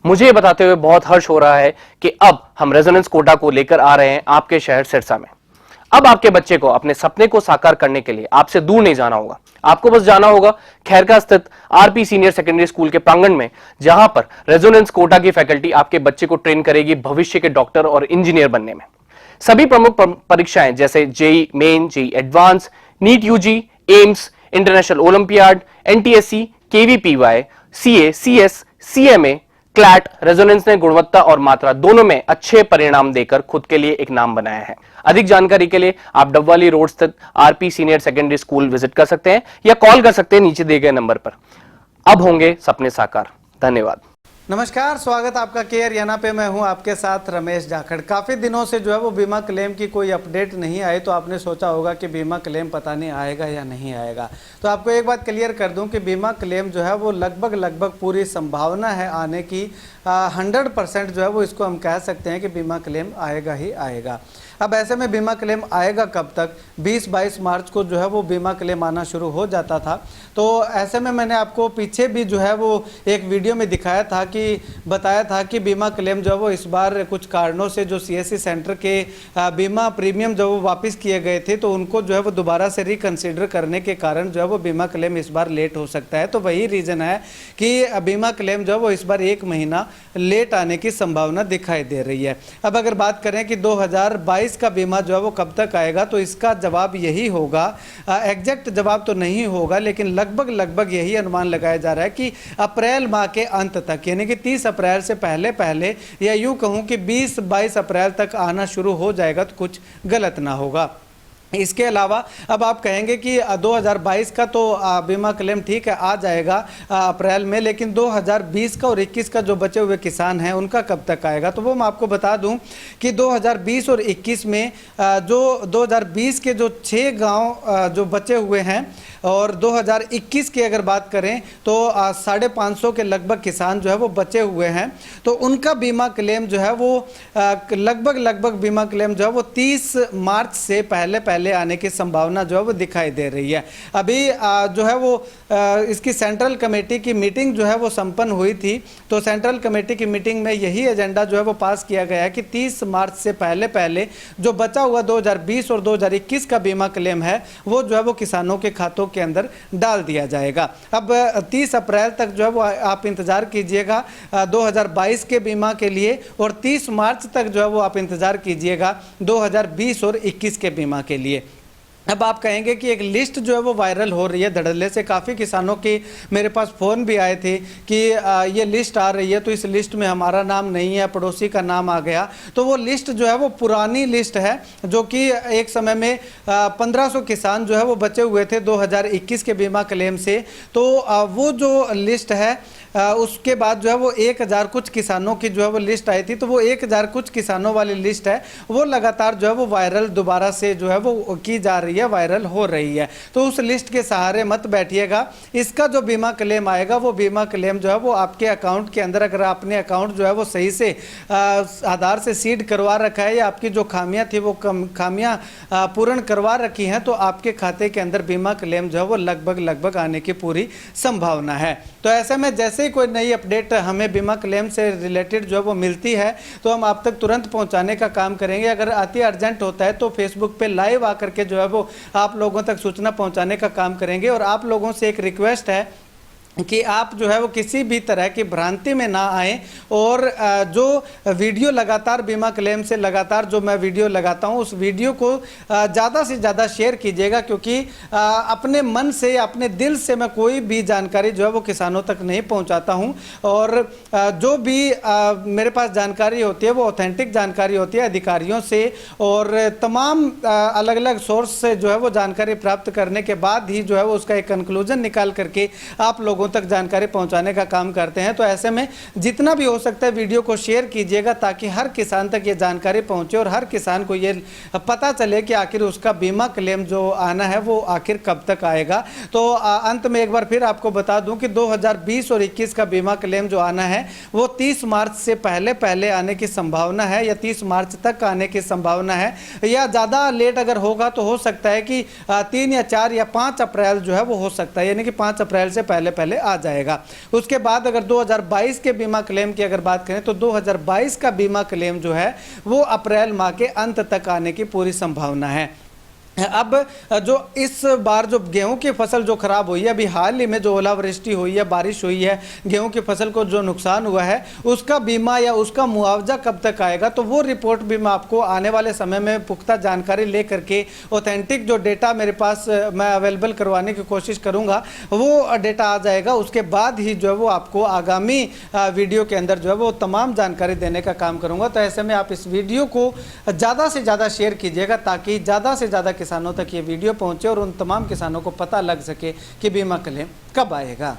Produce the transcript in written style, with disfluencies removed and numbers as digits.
मुझे ये बताते हुए बहुत हर्ष हो रहा है कि अब हम रेजोनेंस कोटा को लेकर आ रहे हैं आपके शहर सिरसा में। अब आपके बच्चे को अपने सपने को साकार करने के लिए आपसे दूर नहीं जाना होगा। आपको बस जाना होगा खैरका स्थित आरपी सीनियर सेकेंडरी स्कूल के प्रांगण में, जहां पर रेजोनेंस कोटा की फैकल्टी आपके बच्चे को ट्रेन करेगी भविष्य के डॉक्टर और इंजीनियर बनने में। सभी प्रमुख परीक्षाएं जैसे JEE Main, JEE Advance, NEET UG, AIIMS, international olympiad, NTSC, KVPY, CA, CS, CMA, CLAT, Resonance ने गुणवत्ता और मात्रा दोनों में अच्छे परिणाम देकर खुद के लिए एक नाम बनाया है। अधिक जानकारी के लिए आप डबवाली रोड स्थित RP senior secondary school visit कर सकते हैं या कॉल कर सकते हैं नीचे दिए गए नंबर पर। अब होंगे सपने साकार। धन्यवाद। नमस्कार, स्वागत आपका केयर याना पे। मैं हूं आपके साथ रमेश जाखड़। काफ़ी दिनों से जो है वो बीमा क्लेम की कोई अपडेट नहीं आई, तो आपने सोचा होगा कि बीमा क्लेम पता नहीं आएगा या नहीं आएगा। तो आपको एक बात क्लियर कर दूं कि बीमा क्लेम जो है वो लगभग पूरी संभावना है आने की। 100% जो है वो इसको हम कह सकते हैं कि बीमा क्लेम आएगा ही आएगा। अब ऐसे में बीमा क्लेम आएगा कब तक? 20-22 मार्च को जो है वो बीमा क्लेम आना शुरू हो जाता था। तो ऐसे में मैंने आपको पीछे भी जो है वो एक वीडियो में दिखाया था कि बताया था कि बीमा क्लेम जो है वो इस बार कुछ कारणों से जो सीएससी सेंटर के बीमा प्रीमियम जो वो वापस किए गए थे, तो उनको जो है वो दोबारा से रिकन्सिडर करने के कारण जो है वो बीमा क्लेम इस बार लेट हो सकता है। तो वही रीज़न है कि बीमा क्लेम जो है वो इस बार 1 महीना लेट आने की संभावना दिखाई दे रही है। अब अगर बात करें कि 2022 का बीमा जो है वो कब तक आएगा, तो इसका जवाब यही होगा। एग्जैक्ट जवाब तो नहीं होगा, लेकिन लगभग यही अनुमान लगाया जा रहा है कि अप्रैल माह के अंत तक, यानी कि 30 अप्रैल से पहले या यूं कहूं कि 20-22 अप्रैल तक आना शुरू हो जाएगा, तो कुछ गलत ना होगा। इसके अलावा अब आप कहेंगे कि 2022 का तो बीमा क्लेम ठीक है आ जाएगा अप्रैल में, लेकिन 2020 का और 21 का जो बचे हुए किसान हैं उनका कब तक आएगा? तो वो मैं आपको बता दूं कि 2020 और 21 में जो 2020 के जो 6 गांव जो बचे हुए हैं और 2021 की अगर बात करें तो 550 के लगभग किसान जो है वो बचे हुए हैं। तो उनका बीमा क्लेम जो है वो लगभग बीमा क्लेम जो है वो 30 मार्च से पहले आने की संभावना जो है वो दिखाई दे रही है। अभी जो है वो इसकी सेंट्रल कमेटी की मीटिंग जो है वो संपन्न हुई थी। तो सेंट्रल कमेटी की मीटिंग में यही एजेंडा जो है वो पास किया गया है कि 30 मार्च से पहले जो बचा हुआ 2020 और 2021 का बीमा क्लेम है वो जो है वो किसानों के खातों के अंदर डाल दिया जाएगा। अब 30 अप्रैल तक जो है वो आप इंतजार कीजिएगा 2022 के बीमा के लिए, और 30 मार्च तक जो है वो आप इंतजार कीजिएगा 2020 और 21 के बीमा के लिए। अब आप कहेंगे कि एक लिस्ट जो है वो वायरल हो रही है धड़ल्ले से। काफ़ी किसानों के मेरे पास फ़ोन भी आए थे कि ये लिस्ट आ रही है, तो इस लिस्ट में हमारा नाम नहीं है, पड़ोसी का नाम आ गया। तो वो लिस्ट जो है वो पुरानी लिस्ट है, जो कि एक समय में 1500 किसान जो है वो बचे हुए थे 2021 के बीमा क्लेम से। तो वो जो लिस्ट है उसके बाद जो है वो 1000 कुछ किसानों की जो है वो लिस्ट आई थी। तो वो 1000 कुछ किसानों वाली लिस्ट है वो लगातार जो है वो वायरल दोबारा से जो है वो की जा रही है, वायरल हो रही है। तो उस लिस्ट के सहारे मत बैठिएगा। इसका जो बीमा क्लेम आएगा वो बीमा क्लेम जो है वो आपके अकाउंट के अंदर, अगर आपने अकाउंट जो है वो सही से आधार से सीड करवा रखा है या आपकी जो खामियां थी वो खामियां पूर्ण करवा रखी हैं, तो आपके खाते के अंदर बीमा क्लेम जो है वो लगभग आने की पूरी संभावना है। तो ऐसे में जैसे ही कोई नई अपडेट हमें बीमा क्लेम से रिलेटेड जो है वो मिलती है तो हम आप तक तुरंत पहुंचाने का काम करेंगे। अगर अति अर्जेंट होता है तो फेसबुक पे लाइव आकर के जो है वो आप लोगों तक सूचना पहुंचाने का काम करेंगे। और आप लोगों से एक रिक्वेस्ट है कि आप जो है वो किसी भी तरह की भ्रांति में ना आए, और जो वीडियो लगातार बीमा क्लेम से लगातार जो मैं वीडियो लगाता हूं उस वीडियो को ज़्यादा से ज़्यादा शेयर कीजिएगा, क्योंकि अपने मन से अपने दिल से मैं कोई भी जानकारी जो है वो किसानों तक नहीं पहुंचाता हूं। और जो भी मेरे पास जानकारी होती है वो ऑथेंटिक जानकारी होती है अधिकारियों से, और तमाम अलग अलग सोर्स से जो है वो जानकारी प्राप्त करने के बाद ही जो है वो उसका एक कंक्लूजन निकाल करके आप लोगों तक जानकारी पहुंचाने का काम करते हैं। तो ऐसे में जितना भी हो सकता है वीडियो को शेयर कीजिएगा, ताकि हर किसान तक ये जानकारी पहुंचे और हर किसान को ये पता चले कि आखिर उसका बीमा क्लेम जो आना है वो आखिर कब तक आएगा। तो अंत में एक बार फिर आपको बता दूं कि 2020 और 21 का बीमा क्लेम जो आना है वो 30 मार्च से पहले आने की संभावना है, या 30 मार्च तक आने की संभावना है, या ज़्यादा लेट अगर होगा तो हो सकता है कि 3 या 4 या 5 अप्रैल जो है वो हो सकता है, यानी कि 5 अप्रैल से पहले पहले आ जाएगा। उसके बाद अगर 2022 के बीमा क्लेम की अगर बात करें तो 2022 का बीमा क्लेम जो है वो अप्रैल माह के अंत तक आने की पूरी संभावना है। अब जो इस बार जो गेहूं की फसल जो खराब हुई है, अभी हाल ही में जो ओलावृष्टि हुई है, बारिश हुई है, गेहूं की फसल को जो नुकसान हुआ है उसका बीमा या उसका मुआवजा कब तक आएगा, तो वो रिपोर्ट भी मैं आपको आने वाले समय में पुख्ता जानकारी ले करके ऑथेंटिक जो डेटा मेरे पास मैं अवेलेबल करवाने की कोशिश करूँगा, वो डेटा आ जाएगा। उसके बाद ही जो है वो आपको आगामी वीडियो के अंदर जो है वो तमाम जानकारी देने का काम करूँगा। तो ऐसे में आप इस वीडियो को ज़्यादा से ज़्यादा शेयर कीजिएगा ताकि ज़्यादा से ज़्यादा किसानों तक ये वीडियो पहुंचे और उन तमाम किसानों को पता लग सके कि बीमा क्लेम कब आएगा।